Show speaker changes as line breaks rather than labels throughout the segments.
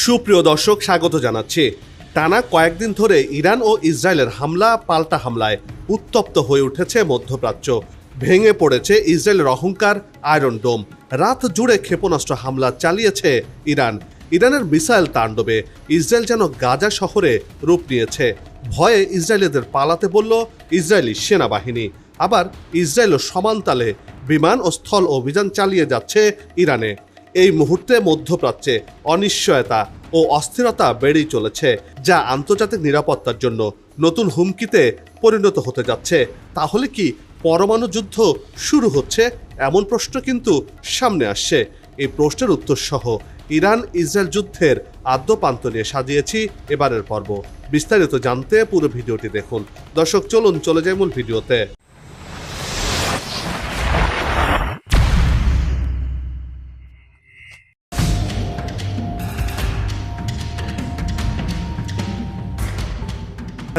সুপ্রিয় দর্শক, স্বাগত জানাচ্ছি। টানা কয়েকদিন ধরে ইরান ও ইসরায়েলের হামলা পাল্টা হামলায় উত্তপ্ত হয়ে উঠেছে মধ্যপ্রাচ্য। ভেঙে পড়েছে ইসরায়েলের অহংকার আয়রন ডোম। রাত জুড়ে ক্ষেপণাস্ত্র হামলা চালিয়েছে ইরানের মিসাইল তাণ্ডবে ইসরায়েল যেন গাজা শহরে রূপ নিয়েছে। ভয়ে ইসরায়েলিদের পালাতে বলল ইসরায়েলি সেনাবাহিনী। আবার ইসরায়েলও সমানতালে বিমান ও স্থল অভিযান চালিয়ে যাচ্ছে ইরানে। এই মুহূর্তে মধ্যপ্রাচ্যে অনিশ্চয়তা ও অস্থিরতা বেড়েই চলেছে, যা আন্তর্জাতিক নিরাপত্তার জন্য নতুন হুমকিতে পরিণত হতে যাচ্ছে। তাহলে কি পরমাণু যুদ্ধ শুরু হচ্ছে? এমন প্রশ্ন কিন্তু সামনে আসছে। এই প্রশ্নের উত্তর সহ ইরান ইসরায়েল যুদ্ধের আদ্যপান্ত নিয়ে সাজিয়েছি এবারের পর্ব। বিস্তারিত জানতে পুরো ভিডিওটি দেখুন। দর্শক, চলুন চলে যাই মূল ভিডিওতে।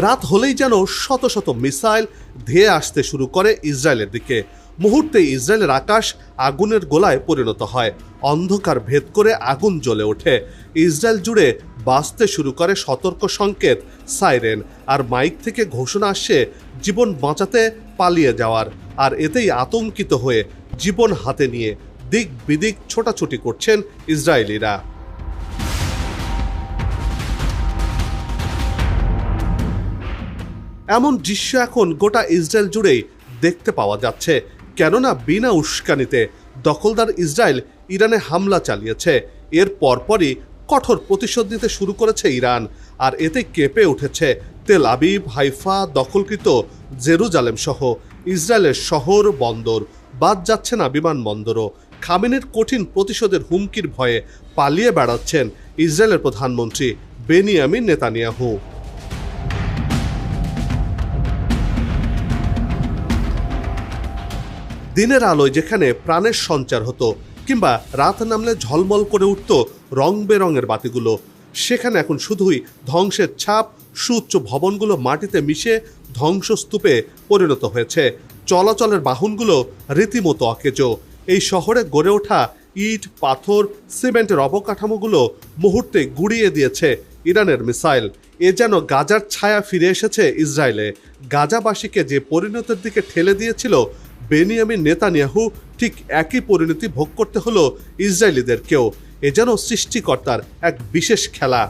রাত হলেই যেন শত শত মিসাইল ধেয়ে আসতে শুরু করে ইসরায়েলের দিকে। মুহূর্তে ইসরায়েলের আকাশ আগুনের গোলায় পরিণত হয়। অন্ধকার ভেদ করে আগুন জ্বলে ওঠে। ইসরায়েল জুড়ে বাজতে শুরু করে সতর্ক সংকেত, সাইরেন, আর মাইক থেকে ঘোষণা আসছে জীবন বাঁচাতে পালিয়ে যাওয়ার। আর এতেই আতঙ্কিত হয়ে জীবন হাতে নিয়ে দিক বিদিক ছোটাছুটি করছেন ইসরায়েলিরা। এমন দৃশ্য এখন গোটা ইসরায়েল জুড়েই দেখতে পাওয়া যাচ্ছে। কেননা বিনা উস্কানিতে দখলদার ইসরায়েল ইরানে হামলা চালিয়েছে। এর পরপরই কঠোর প্রতিশোধ নিতে শুরু করেছে ইরান। আর এতে কেঁপে উঠেছে তেল আবিব, হাইফা, দখলকৃত জেরুজালেম সহ ইসরায়েলের শহর বন্দর। বাদ যাচ্ছে না বিমানবন্দরও। খামেনির কঠিন প্রতিশোধের হুমকির ভয়ে পালিয়ে বেড়াচ্ছেন ইসরায়েলের প্রধানমন্ত্রী বেনিয়ামিন নেতানিয়াহু। দিনের আলোয় যেখানে প্রাণের সঞ্চার হতো, কিংবা রাত নামলে ঝলমল করে উঠত রং বেরঙের বাতিগুলো, সেখানে এখন শুধুই ধ্বংসের ছাপ। সুউচ্চ ভবনগুলো মাটিতে মিশে ধ্বংসস্তূপে পরিণত হয়েছে। চলাচলের বাহনগুলো রীতিমতো অকেজো। এই শহরে গড়ে ওঠা ইট, পাথর, সিমেন্টের অবকাঠামোগুলো মুহূর্তে গুড়িয়ে দিয়েছে ইরানের মিসাইল। এ যেন গাজার ছায়া ফিরে এসেছে ইসরায়েলে। গাজাবাসীকে যে পরিণতির দিকে ঠেলে দিয়েছিল বেনিয়ামিন নেতানিয়াহু, ঠিক একই পরিণতি ভোগ করতে হলো ইসরায়েলিদেরকেও। এ যেন সৃষ্টিকর্তার এক বিশেষ খেলা।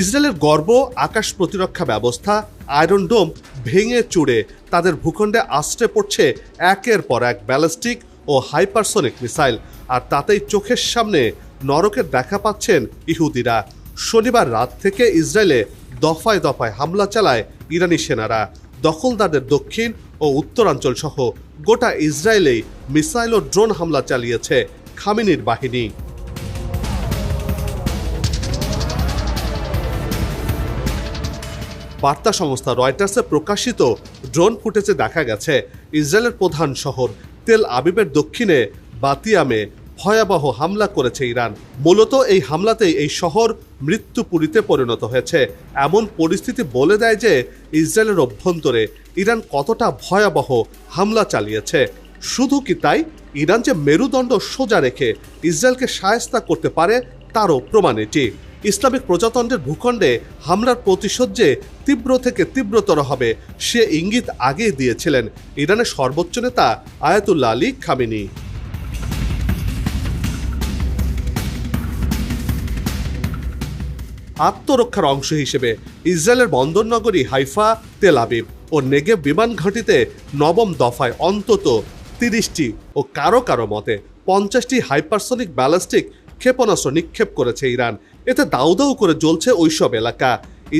ইসরায়েলের গর্ব আকাশ প্রতিরক্ষা ব্যবস্থা আয়রন ডোম ভেঙে চুড়ে তাদের ভূখণ্ডে আশ্রে পড়ছে একের পর এক ব্যালিস্টিক ও হাইপারসনিক মিসাইল। আর তাতেই চোখের সামনে নরকের দেখা পাচ্ছেন ইহুদিরা। শনিবার রাত থেকে ইসরায়েলে দফায় দফায় হামলা চালায় ইরানি সেনারা। দখলদারদের দক্ষিণ ও উত্তরাঞ্চল সহ গোটা ইসরায়েলেই মিসাইল ও ড্রোন হামলা চালিয়েছে খামেনির বাহিনী। বার্তা সংস্থা রয়টার্সে প্রকাশিত ড্রোন ফুটেজে দেখা গেছে ইসরায়েলের প্রধান শহর তেল আবিবের দক্ষিণে বাতিয়ামে ভয়াবহ হামলা করেছে ইরান। মূলত এই হামলাতেই এই শহর মৃত্যুপুরীতে পরিণত হয়েছে। এমন পরিস্থিতি বলে দেয় যে ইসরায়েলের অভ্যন্তরে ইরান কতটা ভয়াবহ হামলা চালিয়েছে। শুধু কি তাই, ইরান যে মেরুদণ্ড সোজা রেখে ইসরায়েলকে শায়েস্তা করতে পারে তারও প্রমাণ এটি। ইসলামিক প্রজাতন্ত্রের ভূখণ্ডে হামলার প্রতিশোধ যে তীব্র থেকে তীব্রতর হবে সে ইঙ্গিত আগেই দিয়েছিলেন ইরানের সর্বোচ্চ নেতা আয়াতুল্লাহ আলী খামেনি। আত্মরক্ষার অংশ হিসেবে ইসরায়েলের বন্দরনগরী হাইফা, তেল আবিব ও নেগেভ বিমান ঘাঁটিতে নবম দফায় অন্তত 30টি ও কারো কারো মতে 50টি হাইপারসনিক ব্যালিস্টিক ক্ষেপণাস্ত্র নিক্ষেপ করেছে ইরান। এতে দাউ দাউ করে জ্বলছে ওইসব এলাকা।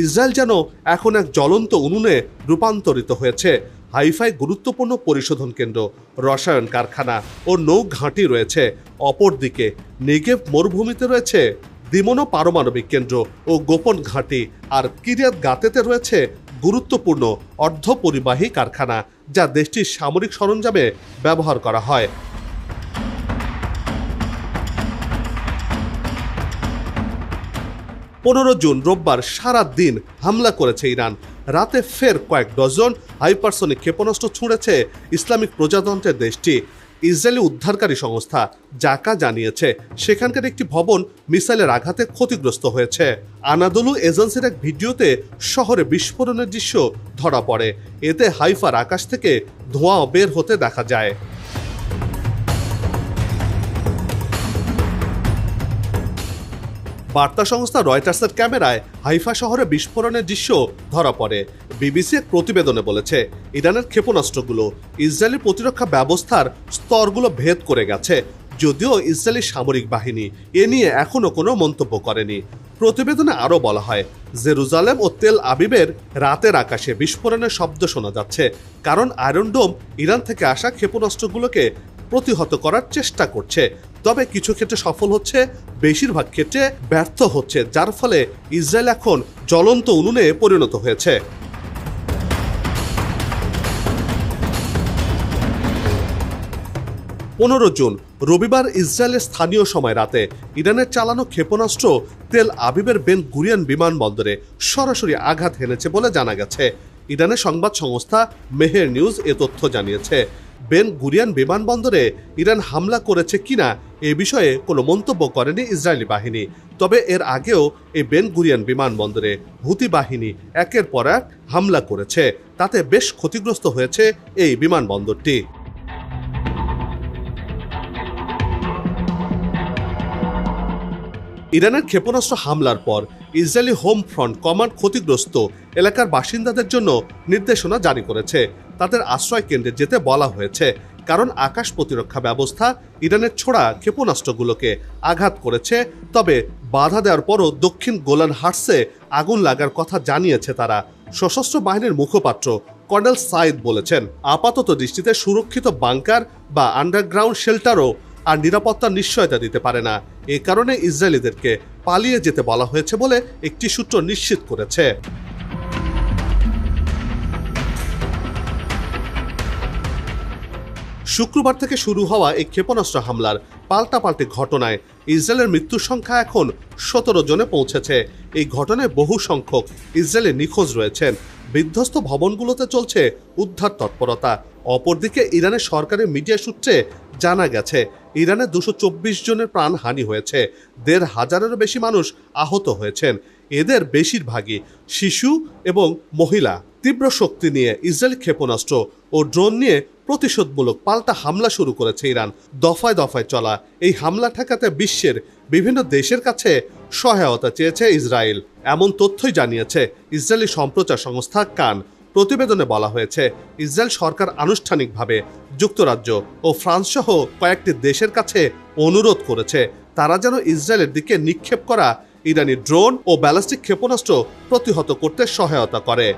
ইসরায়েল যেন এখন এক জ্বলন্ত উনুনে রূপান্তরিত হয়েছে। হাইফায় গুরুত্বপূর্ণ পরিশোধন কেন্দ্র, রসায়ন কারখানা ও নৌ ঘাঁটি রয়েছে। অপরদিকে নেগেভ মরুভূমিতে রয়েছে দিমনো পারমাণবিক কেন্দ্র ও গোপন ঘাঁটি। আর কিরিয়াত গাতেতে রয়েছে গুরুত্বপূর্ণ অর্ধপরিবাহী কারখানা, যা দেশটির সামরিক সরঞ্জামে ব্যবহার করা হয়। 15 জুন রোববার সারা দিন হামলা করেছে ইরান। রাতে ফের কয়েক ডজন হাইপারসনিক ক্ষেপণাস্ত্র ছুঁড়েছে ইসলামিক প্রজাতন্ত্রের দেশটি। ইসরায়েলি উদ্ধারকারী সংস্থা জাকা জানিয়েছে সেখানকার একটি ভবন মিসাইলের আঘাতে ক্ষতিগ্রস্ত হয়েছে। আনাদোলু এজেন্সির এক ভিডিওতে শহরে বিস্ফোরণের দৃশ্য ধরা পড়ে। এতে হাইফার আকাশ থেকে ধোঁয়া বের হতে দেখা যায়। বার্তা সংস্থা রয়টার্সের ক্যামেরায় হাইফা শহরে বিস্ফোরণের দৃশ্য ধরা পড়ে। বিবিসি এক প্রতিবেদনে বলেছে ইরানের ক্ষেপণাস্ত্রগুলো ইসরায়েলি প্রতিরক্ষা ব্যবস্থার স্তরগুলো ভেদ করে গেছে, যদিও ইসরায়েলি সামরিক বাহিনী এ নিয়ে এখনো কোনো মন্তব্য করেনি। প্রতিবেদনে আরও বলা হয় জেরুজালেম ও তেল আবিবের রাতের আকাশে বিস্ফোরণের শব্দ শোনা যাচ্ছে, কারণ আয়রন ডোম ইরান থেকে আসা ক্ষেপণাস্ত্রগুলোকে প্রতিহত করার চেষ্টা করছে। তবে কিছু ক্ষেত্রে সফল হচ্ছে, বেশিরভাগ ক্ষেত্রে ব্যর্থ হচ্ছে, যার ফলে ইসরায়েল এখন জ্বলন্ত উনুনে পরিণত হয়েছে। 15 জুন রবিবার ইসরায়েলের স্থানীয় সময় রাতে ইরানের চালানো ক্ষেপণাস্ত্র তেল আবিবের বেন গুরিয়ন বিমানবন্দরে সরাসরি আঘাত হেনেছে বলে জানা গেছে। ইরানের সংবাদ সংস্থা মেহের নিউজ এ তথ্য জানিয়েছে। বেন গুরিয়ন বিমানবন্দরে ইরান হামলা করেছে কিনা এ বিষয়ে কোনো মন্তব্য করেনি ইসরায়েলি বাহিনী। তবে এর আগেও এই বেন গুরিয়ন বিমানবন্দরে হুতি বাহিনী একের পর এক হামলা করেছে, তাতে বেশ ক্ষতিগ্রস্ত হয়েছে এই বিমানবন্দরটি। ইরানের ক্ষেপণাস্ত্র হামলার পর ইসরায়েলি হোম ফ্রন্ট কমান্ড ক্ষতিগ্রস্ত এলাকার বাসিন্দাদের জন্য নির্দেশনা জারি করেছে। তাদের আশ্রয় কেন্দ্রে যেতে বলা হয়েছে, কারণ আকাশ প্রতিরক্ষা ব্যবস্থা ইরানের ছোড়া ক্ষেপণাস্ত্রগুলোকে আঘাত করেছে। তবে বাধা দেওয়ার পরও দক্ষিণ গোলান হাটসে আগুন লাগার কথা জানিয়েছে তারা। সশস্ত্র বাহিনীর মুখপাত্র কর্নেল সাইদ বলেছেন, আপাতত দৃষ্টিতে সুরক্ষিত বাংকার বা আন্ডারগ্রাউন্ড শেল্টারও আর নিরাপত্তার নিশ্চয়তা দিতে পারে না। এ কারণে ইসরায়েলিদেরকে পালিয়ে যেতে বলা হয়েছে বলে একটি সূত্র নিশ্চিত করেছে। শুক্রবার থেকে শুরু হওয়া এই ক্ষেপণাস্ত্র হামলার পাল্টাপাল্টি ঘটনায় ইসরায়েলের মৃত্যুর সংখ্যা এখন 17 জনে পৌঁছেছে। এই ঘটনায় বহু সংখ্যক ইসরায়েলি নিখোঁজ রয়েছেন। বিধ্বস্ত ভবনগুলোতে চলছে উদ্ধার তৎপরতা। অপরদিকে ইরানের সরকারি মিডিয়া সূত্রে জানা গেছে ইরানে 224 জনের প্রাণহানি হয়েছে, 1,500-এরও বেশি মানুষ আহত হয়েছেন। এদের বেশিরভাগই শিশু এবং মহিলা। তীব্র শক্তি নিয়ে ইসরায়েল ক্ষেপণাস্ত্র ও ড্রোন নিয়ে প্রতিশোধমূলক পাল্টা হামলা শুরু করেছে ইরান। দফায় দফায় চলা এই হামলা ঠেকাতে বিশ্বের বিভিন্ন দেশের কাছে সহায়তা চেয়েছে ইসরায়েল, এমন তথ্যই জানিয়েছে ইসরায়েলি সম্প্রচার সংস্থা কান। প্রতিবেদনে বলা হয়েছে ইসরায়েল সরকার আনুষ্ঠানিকভাবে যুক্তরাজ্য ও ফ্রান্স সহ কয়েকটি দেশের কাছে অনুরোধ করেছে তারা যেন ইসরায়েলের দিকে নিক্ষেপ করা ইরানি ড্রোন ও ব্যালিস্টিক ক্ষেপণাস্ত্র প্রতিহত করতে সহায়তা করে।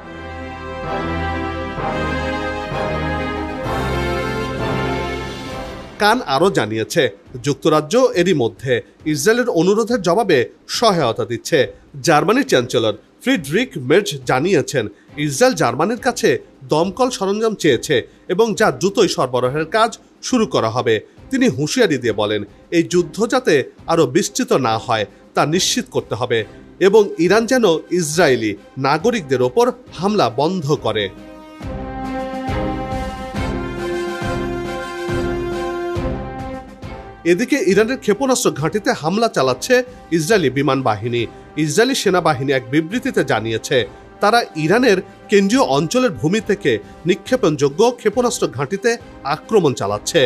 কান আরও জানিয়েছে যুক্তরাজ্য এরই মধ্যে ইসরায়েলের অনুরোধের জবাবে সহায়তা দিচ্ছে। জার্মানির চ্যান্সেলর ফ্রিডরিখ মের্জ জানিয়েছেন ইসরায়েল জার্মানির কাছে দমকল সরঞ্জাম চেয়েছে এবং যা দ্রুতই সরবরাহের কাজ শুরু করা হবে। তিনি হুঁশিয়ারি দিয়ে বলেন, এই যুদ্ধ যাতে আরও বিস্তৃত না হয় তা নিশ্চিত করতে হবে এবং ইরান যেন ইসরায়েলি নাগরিকদের ওপর হামলা বন্ধ করে। এদিকে ইরানের ক্ষেপণাস্ত্র ঘাঁটিতে হামলা চালাচ্ছে ইসরায়েলি বিমান বাহিনী। ইসরায়েলি সেনাবাহিনী এক বিবৃতিতে জানিয়েছে তারা ইরানের কেন্দ্রীয় অঞ্চলের ভূমি থেকে নিক্ষেপণযোগ্য ক্ষেপণাস্ত্র ঘাঁটিতে আক্রমণ চালাচ্ছে।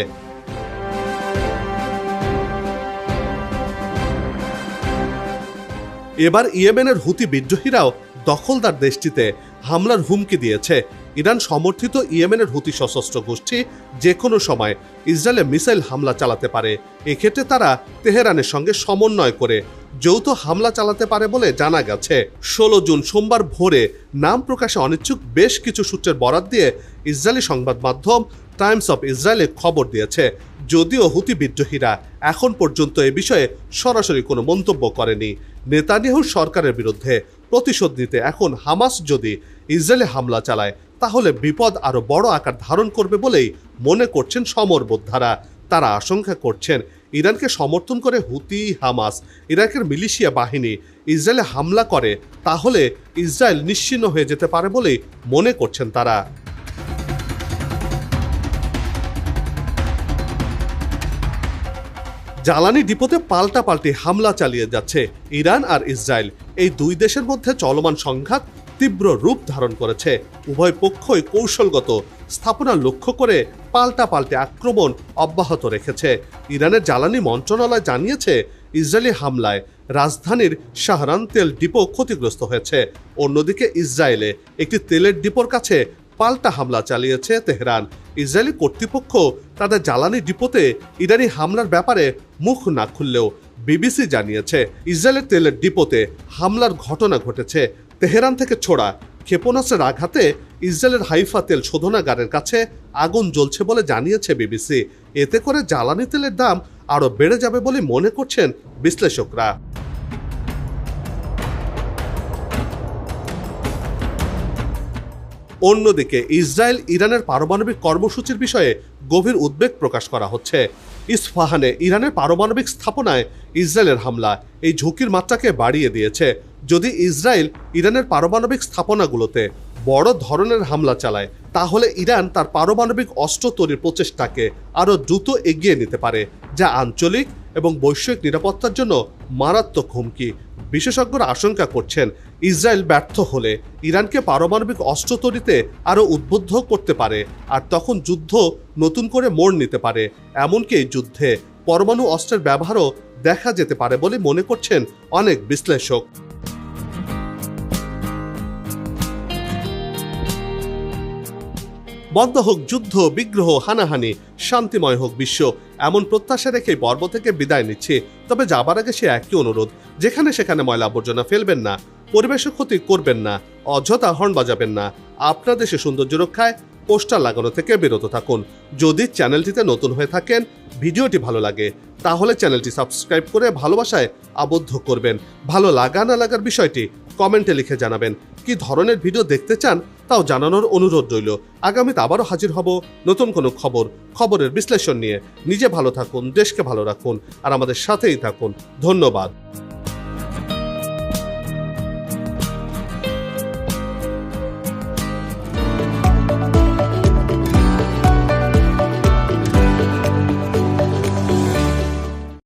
এবার ইয়েমেনের হুতি বিদ্রোহীরাও দখলদার দেশটিতে হামলার হুমকি দিয়েছে। ইরান সমর্থিত ইয়েমেনের হুতি সশস্ত্র গোষ্ঠী যে কোনো সময় ইসরায়েলে মিসাইল হামলা চালাতে পারে। এক্ষেত্রে তারা তেহরানের সঙ্গে সমন্বয় করে যৌথ হামলা চালাতে পারে বলে জানা গেছে। 16 জুন সোমবার ভোরে নাম প্রকাশে অনিচ্ছুক বেশ কিছু সূত্রের বরাত দিয়ে ইসরায়েলি সংবাদ মাধ্যম টাইমস অফ ইসরায়েলে খবর দিয়েছে। যদিও হুতি বিদ্রোহীরা এখন পর্যন্ত এ বিষয়ে সরাসরি কোনো মন্তব্য করেনি। নেতানিয়াহুর সরকারের বিরুদ্ধে প্রতিশোধ নিতে এখন হামাস যদি ইসরায়েলে হামলা চালায় তাহলে বিপদ আরও বড় আকার ধারণ করবে বলেই মনে করছেন সমরবোদ্ধারা। তারা আশঙ্কা করছেন ইরানকে সমর্থন করে হুতি হামাস ইরাকের মিলিশিয়া বাহিনী ইসরায়েলে হামলা করে তাহলে ইসরায়েল নিশ্চিহ্ন হয়ে যেতে পারে বলেই মনে করছেন তারা। জ্বালানি ডিপোতে পাল্টাপাল্টি হামলা চালিয়ে যাচ্ছে ইরান আর ইসরায়েল। এই দুই দেশের মধ্যে চলমান সংঘাত তীব্র রূপ ধারণ করেছে। উভয় পক্ষই কৌশলগত স্থাপনা লক্ষ্য করে পাল্টাপাল্টি আক্রমণ অব্যাহত রেখেছে। ইরানের জ্বালানি মন্ত্রণালয় জানিয়েছে ইসরায়েলি হামলায় রাজধানীর শাহরান তেল ডিপো ক্ষতিগ্রস্ত হয়েছে। অন্যদিকে ইসরায়েলে একটি তেলের ডিপোর কাছে পাল্টা হামলা চালিয়েছে তেহরান। ইসরায়েলি কর্তৃপক্ষ তাদের জ্বালানি ডিপোতে ইরানি হামলার ব্যাপারে মুখ না খুললেও বিবিসি জানিয়েছে ইসরায়েলের তেলের ডিপোতে হামলার ঘটনা ঘটেছে। তেহরান থেকে ছোড়া ক্ষেপণাস্ত্রের আঘাতে ইসরায়েলের হাইফা তেল শোধনাগারের কাছে আগুন জ্বলছে বলে জানিয়েছে বিবিসি। এতে করে জ্বালানি তেলের দাম আরও বেড়ে যাবে বলে মনে করছেন বিশ্লেষকরা। অন্যদিকে ইসরায়েল ইরানের পারমাণবিক কর্মসূচির বিষয়ে গভীর উদ্বেগ প্রকাশ করা হচ্ছে। ইস্পাহানে ইরানের পারমাণবিক স্থাপনায় ইসরায়েলের হামলা এই ঝুঁকির মাত্রাকে বাড়িয়ে দিয়েছে। যদি ইসরায়েল ইরানের পারমাণবিক স্থাপনাগুলোতে বড় ধরনের হামলা চালায় তাহলে ইরান তার পারমাণবিক অস্ত্র তৈরির প্রচেষ্টাকে আরও দ্রুত এগিয়ে নিতে পারে, যা আঞ্চলিক এবং বৈশ্বিক নিরাপত্তার জন্য মারাত্মক হুমকি। বিশেষজ্ঞরা আশঙ্কা করছেন ইসরায়েল ব্যর্থ হলে ইরানকে পারমাণবিক অস্ত্র তৈরিতে আরও উদ্বুদ্ধ করতে পারে, আর তখন যুদ্ধ নতুন করে মোড় নিতে পারে। এমনকি এই যুদ্ধে পরমাণু অস্ত্রের ব্যবহারও দেখা যেতে পারে বলে মনে করছেন অনেক বিশ্লেষক। বন্ধ হোক যুদ্ধ, বিগ্রহ, হানাহানি, শান্তিময় হোক বিশ্ব, এমন প্রত্যাশা রেখে পর্ব থেকে বিদায় নিচ্ছি। তবে যাবার আগে সে একই অনুরোধ, যেখানে সেখানে ময়লা আবর্জনা ফেলবেন না, পরিবেশের ক্ষতি করবেন না, অযথা হর্ন বাজাবেন না, আপনার দেশে সৌন্দর্য রক্ষায় পোস্টার লাগানো থেকে বিরত থাকুন। যদি চ্যানেলটিতে নতুন হয়ে থাকেন, ভিডিওটি ভালো লাগে তাহলে চ্যানেলটি সাবস্ক্রাইব করে ভালোবাসায় আবদ্ধ করবেন। ভালো লাগা না লাগার বিষয়টি কমেন্টে লিখে জানাবেন। কি ধরনের ভিডিও দেখতে চান তাও জানানোর অনুরোধ রইল। আগামীতে আবারও হাজির হব নতুন কোনো খবরের বিশ্লেষণ নিয়ে। নিজে ভালো থাকুন, দেশকে ভালো রাখুন, আর আমাদের সাথেই থাকুন। ধন্যবাদ।